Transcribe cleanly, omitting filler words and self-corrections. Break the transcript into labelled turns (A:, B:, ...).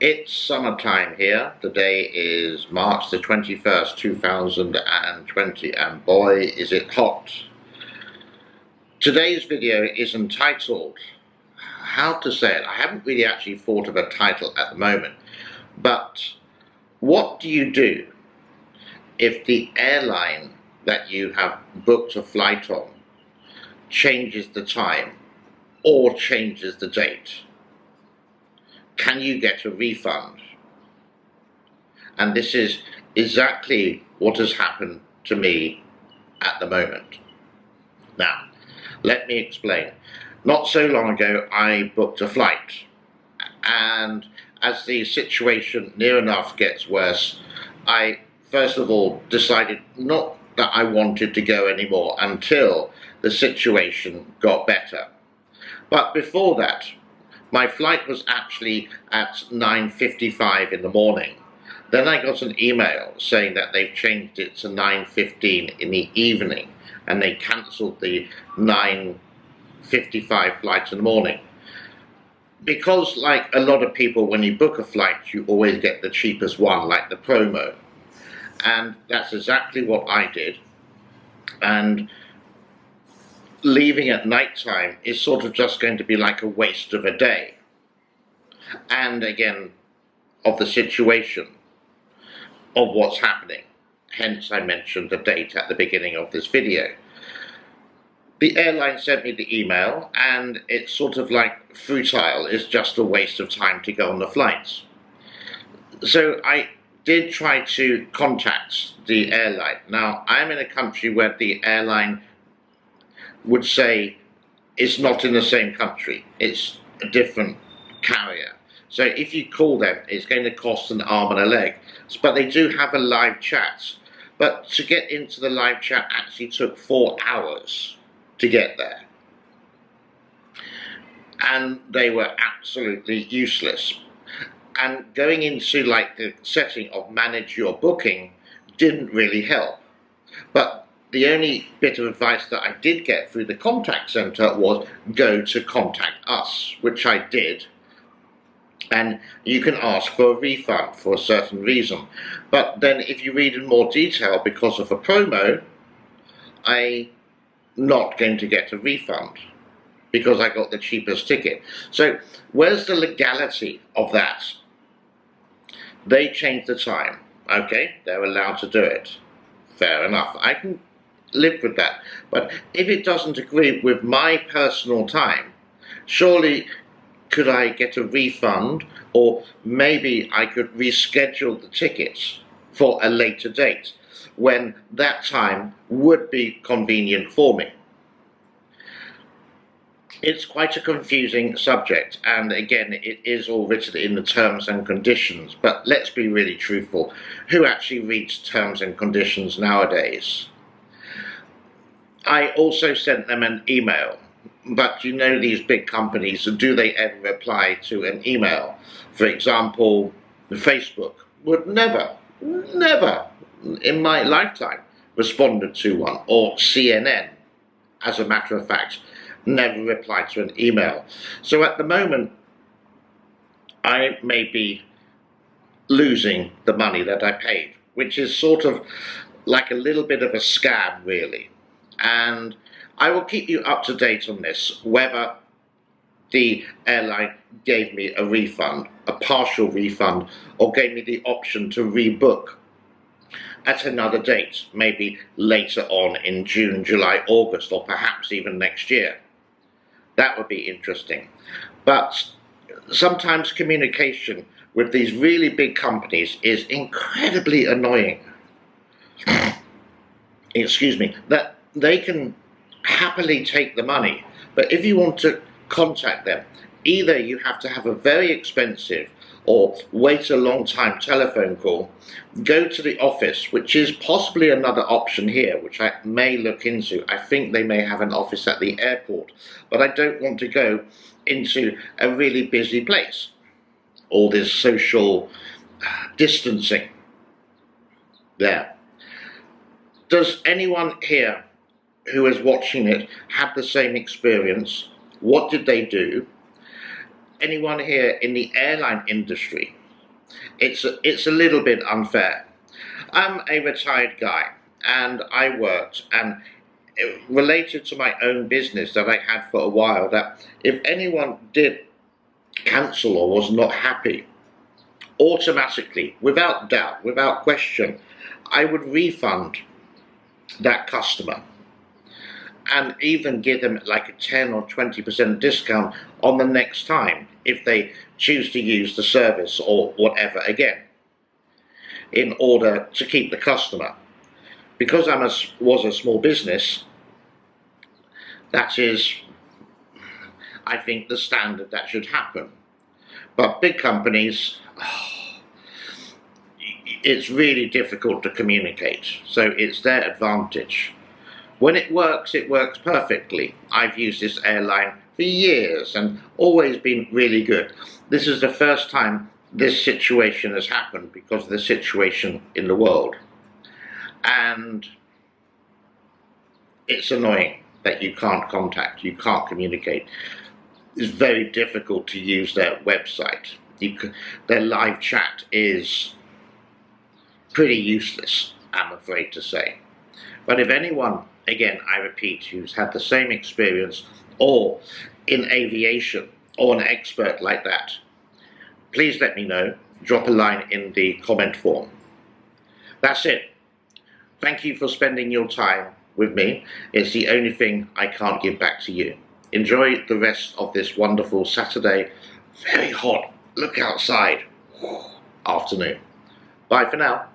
A: It's summertime here. Today is March the 21st, 2020, and boy is it hot. Today's video is entitled, how to say it, I haven't really actually thought of a title at the moment, but what do you do if the airline that you have booked a flight on changes the time or changes the date? Can you get a refund? And this is exactly what has happened to me at the moment. Now, let me explain. Not so long ago, I booked a flight, and as the situation near enough gets worse, I first of all decided not that I wanted to go anymore until the situation got better. But before that, my flight was actually at 9:55 in the morning. Then I got an email saying that they've changed it to 9:15 in the evening, and they cancelled the 9:55 flight in the morning. Because, like a lot of people, when you book a flight, you always get the cheapest one, like the promo. And that's exactly what I did. And leaving at night time is sort of just going to be like a waste of a day. And again, of the situation, of what's happening. Hence I mentioned the date at the beginning of this video. The airline sent me the email, and it's sort of like futile. It's just a waste of time to go on the flights. So I did try to contact the airline. Now, I'm in a country where the airline would say it's not in the same country, it's a different carrier. So if you call them, it's going to cost an arm and a leg. But they do have a live chat. But to get into the live chat actually took 4 hours to get there. And they were absolutely useless. And going into like the setting of manage your booking didn't really help. But the only bit of advice that I did get through the contact center was go to contact us, which I did. And you can ask for a refund for a certain reason. But then if you read in more detail, because of a promo, I'm not going to get a refund because I got the cheapest ticket. So where's the legality of that? They changed the time. Okay, they're allowed to do it. Fair enough. I can live with that. But if it doesn't agree with my personal time, surely could I get a refund, or maybe I could reschedule the tickets for a later date when that time would be convenient for me. It's quite a confusing subject, and again, it is all written in the terms and conditions, but let's be really truthful. Who actually reads terms and conditions nowadays? I also sent them an email, but you know these big companies, do they ever reply to an email? For example, Facebook would never in my lifetime responded to one, or CNN, as a matter of fact, never replied to an email. So at the moment, I may be losing the money that I paid, which is sort of like a little bit of a scam, really. And I will keep you up to date on this, whether the airline gave me a refund, a partial refund, or gave me the option to rebook at another date, maybe later on in June, July, August, or perhaps even next year. That would be interesting. But sometimes communication with these really big companies is incredibly annoying. Excuse me. That they can happily take the money, but if you want to contact them, either you have to have a very expensive or wait a long time telephone call, go to the office, which is possibly another option here, which I may look into. I think they may have an office at the airport, but I don't want to go into a really busy place. All this social distancing there. Does anyone here who is watching it have the same experience? What did they do? Anyone here in the airline industry It's a little bit unfair. I'm a retired guy, and I worked, and it related to my own business that I had for a while, that if anyone did cancel or was not happy, automatically, without doubt, without question, I would refund that customer and even give them like a 10 or 20% discount on the next time if they choose to use the service or whatever again, in order to keep the customer. Because I was a small business, that is, I think, the standard that should happen. But big companies, it's really difficult to communicate, so it's their advantage. When it works perfectly. I've used this airline for years and always been really good. This is the first time this situation has happened because of the situation in the world. And it's annoying that you can't contact, you can't communicate. It's very difficult to use their website. Their live chat is pretty useless, I'm afraid to say. But if anyone, again, I repeat, who's had the same experience, or in aviation, or an expert like that, please let me know. Drop a line in the comment form. That's it. Thank you for spending your time with me. It's the only thing I can't give back to you. Enjoy the rest of this wonderful Saturday, very hot, look outside, afternoon. Bye for now.